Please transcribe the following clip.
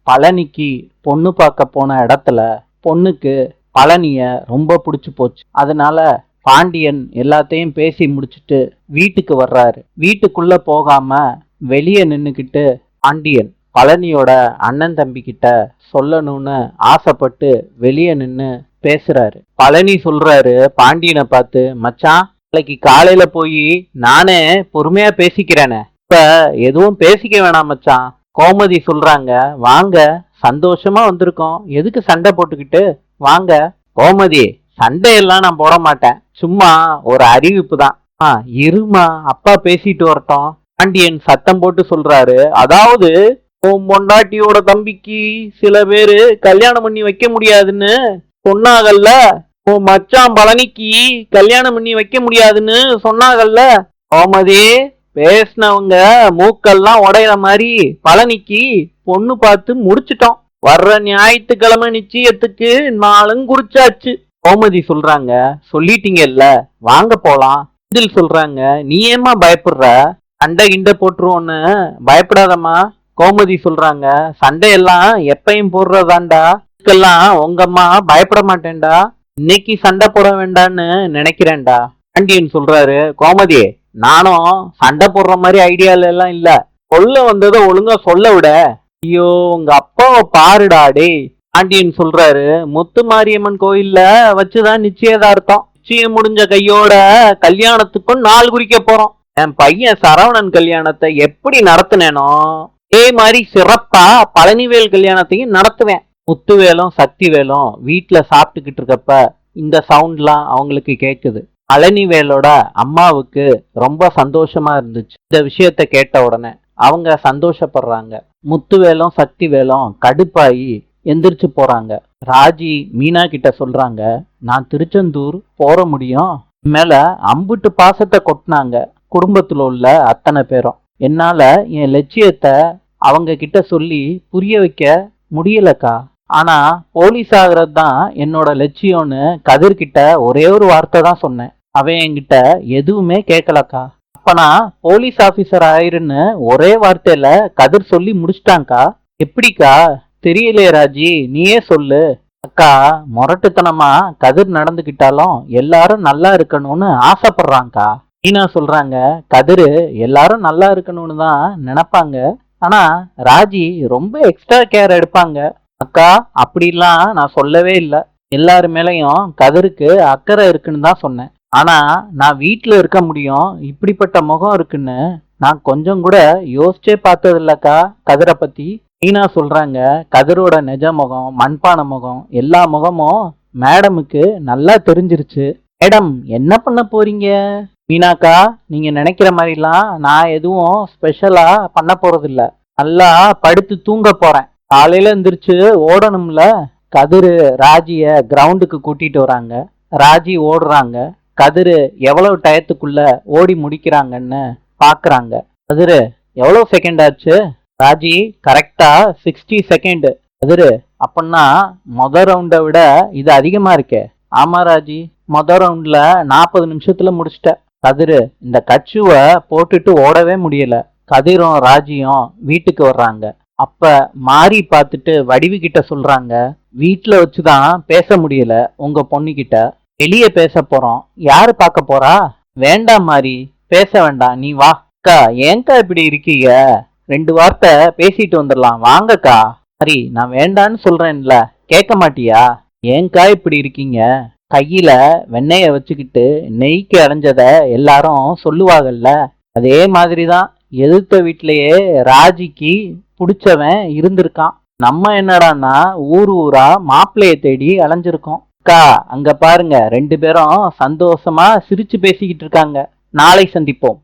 பழனிக்கு பொண்ணு பார்க்க போன இடத்துல பொண்ணுக்கு பழனிய ரொம்ப பிடிச்சு போச்சு. அதனால பாண்டியன் எல்லாத்தையும் பேசி முடிச்சுட்டு வீட்டுக்கு வர்றாரு. வீட்டுக்குள்ள போகாம வெளியே நின்னுக்கிட்டு பாண்டியன் பழனியோட அண்ணன் தம்பி கிட்ட சொல்லணும்னு ஆசைப்பட்டு வெளியே நின்னு பேசுறாரு. பழனி சொல்றாரு பாண்டியனை பார்த்து, மச்சான் நாளைக்கு காலையில போய் நானே பொறுமையா பேசிக்கிறேனே, இப்ப எதுவும் பேசிக்க வேணாம் மச்சான். கோமதி சொல்றாங்க, வாங்க சந்தோஷமா வந்திருக்கோம், எதுக்கு சண்டை போட்டுக்கிட்டு, வாங்க. கோமதி, சண்டையெல்லாம் நான் போட மாட்டேன், சும்மா ஒரு அறிவிப்பு தான். இருமா அப்பா பேசிட்டு வரட்டும். பாண்டியன் சத்தம் போட்டு சொல்றாரு, அதாவது உன் பொண்டாட்டியோட தம்பிக்கு சில பேரு கல்யாணம் பண்ணி வைக்க முடியாதுன்னு சொன்னாகல்ல, உன் மச்சான் பழனிக்கு கல்யாணம் பண்ணி வைக்க முடியாதுன்னு சொன்னாகல்ல. கோமதி, பேசினவங்க மூக்கெல்லாம் உடையிற மாதிரி பழனிக்கு பொண்ணு பார்த்து முடிச்சிட்டோம். வர்ற ஞாயிற்றுக்கிழமை நிச்சயத்துக்கு நாளும் குறிச்சாச்சு. கோமதி சொல்றாங்க, சொல்லிட்டீங்கல்ல, வாங்க போலாம். இதில் சொல்றாங்க, நீ ஏமா பயப்படுற, சண்டை கிண்டை போட்டுருவோன்னு பயப்படாதம்மா. கோமதி சொல்றாங்க, சண்டையெல்லாம் எப்பயும் போடுறதாண்டா, இதுக்கெல்லாம் உங்க அம்மா பயப்பட மாட்டேன்டா, இன்னைக்கு சண்டை போட வேண்டான்னு நினைக்கிறேன்டா. பாண்டியன் சொல்றாரு, கோமதி, நானும் சண்டை போடுற மாதிரி ஐடியால எல்லாம் இல்ல, சொல்ல வந்ததை ஒழுங்கா சொல்ல விட. ஐயோ உங்க அப்பாவை பாருடா டே. பாண்டியன் சொல்றாரு, முத்து மாரியம்மன் கோயில்ல வச்சுதான் நிச்சயதார்த்தம், நிச்சயம் முடிஞ்ச கையோட கல்யாணத்துக்கும் நாள் குறிக்க போறோம். என் பையன் சரவணன் கல்யாணத்தை எப்படி நடத்தினேனோ அதே மாதிரி சிறப்பா பழனிவேல் கல்யாணத்தையும் நடத்துவேன். முத்துவேலும் சக்திவேலும் வீட்டுல சாப்பிட்டுக்கிட்டு இருக்கப்ப இந்த சவுண்ட்லாம் அவங்களுக்கு கேக்குது. பழனிவேலோட அம்மாவுக்கு ரொம்ப சந்தோஷமா இருந்துச்சு. இந்த விஷயத்த கேட்ட உடனே அவங்க சந்தோஷப்படுறாங்க. முத்துவேலும் சக்திவேலும் கடுப்பாயி எந்திரிச்சு போறாங்க. ராஜி மீனா கிட்ட சொல்றாங்க, நான் திருச்செந்தூர் போற முடியும், மேல அம்புட்டு பாசத்தை கொட்டினாங்க குடும்பத்துல உள்ள அத்தனை பேரும், என்னால என் லட்சியத்தை அவங்க கிட்ட சொல்லி புரிய வைக்க முடியலக்கா, ஆனா போலீஸ் ஆகிறது தான் என்னோட லட்சியம்னு கதிர்கிட்ட ஒரே ஒரு வார்த்தை தான் சொன்னேன், அவன் என்கிட்ட எதுவுமே கேட்கலக்கா. அப்ப நான் போலீஸ் ஆபீசர் ஆயிருன்னு ஒரே வார்த்தையில கதிர் சொல்லி முடிச்சிட்டாங்கக்கா. எப்படிக்கா தெரியலையே ராஜி, நீயே சொல்லு. அக்கா, முரட்டுத்தனமா கதிர் நடந்துகிட்டாலும் எல்லாரும் நல்லா இருக்கணும்னு ஆசைப்படுறாங்கக்கா. மீனா சொல்றாங்க, கதிரு எல்லாரும் நல்லா இருக்கணும்னு தான் நினைப்பாங்க, ஆனா ராஜி ரொம்ப எக்ஸ்ட்ரா கேர் எடுப்பாங்க. அக்கா, அப்படிலாம் நான் சொல்லவே இல்லை, எல்லாரு மேலையும் கதிருக்கு அக்கறை இருக்குன்னு தான் சொன்னேன், ஆனா நான் வீட்டுல இருக்க முடியும் இப்படிப்பட்ட முகம் இருக்குன்னு நான் கொஞ்சம் கூட யோசிச்சே பார்த்தது இல்லக்கா கதிரை பத்தி. மீனா சொல்றாங்க, கதிரோட நிஜ முகம், மண்பான முகம், எல்லா முகமும் மேடமுக்கு நல்லா தெரிஞ்சிருச்சு. மேடம் என்ன பண்ண போறீங்க? மீனாக்கா, நீங்க நினைக்கிற மாதிரிலாம் நான் எதுவும் ஸ்பெஷலா பண்ண போறது இல்ல, நல்லா படுத்து தூங்க போறேன், காலையில எந்திரிச்சு ஓடணும்ல. கதிரு ராஜிய கிரவுண்டுக்கு கூட்டிட்டு வராங்க. ராஜி ஓடுறாங்க. கதிரு எவ்வளவு டயத்துக்குள்ள ஓடி முடிக்கிறாங்கன்னு பாக்குறாங்க. கதிரு, எவ்வளவு செகண்ட் ஆச்சு? ராஜி, கரெக்டா 60 செகண்ட். கதிரு, அப்படின்னா மொதல் ரவுண்டை விட இது அதிகமா இருக்கே. ஆமா ராஜி, மொதல் ரவுண்ட்ல 40 நிமிஷத்துல முடிச்சிட்ட. கதிரு, இந்த கச்சுவை போட்டுட்டு ஓடவே முடியல. கதிரும் ராஜியும் வீட்டுக்கு வர்றாங்க. அப்ப மாறி பார்த்துட்டு வடிவு கிட்ட சொல்றாங்க, வீட்டுல வச்சுதான் பேச முடியல உங்க பொண்ணுகிட்ட, வெளியே பேச போறோம், யாரு பார்க்க போறா? வேண்டாம் மாறி, பேச வேண்டாம், நீ வா. அக்கா, ஏன்க்கா இப்படி இருக்கீங்க, 2 வார்த்தை பேசிட்டு வந்துடலாம், வாங்கக்கா. மாறி, நான் வேண்டான்னு சொல்றேன்ல, கேட்க மாட்டியா? ஏன்க்கா இப்படி இருக்கீங்க? கையில வெண்ணெய வச்சுக்கிட்டு நெய்க்கு அடைஞ்சத எல்லாரும் சொல்லுவாங்கல்ல, அதே மாதிரிதான் எதிர்த்த வீட்லயே ராஜிக்கு பிடிச்சவன் இருந்திருக்கான். நம்ம என்னடான்னா ஊர் ஊரா மாப்பிள்ளைய தேடி அலைஞ்சிருக்கோம். அக்கா, அங்க பாருங்க, 2 பேரும் சந்தோஷமா சிரிச்சு பேசிக்கிட்டு இருக்காங்க. நாளை சந்திப்போம்.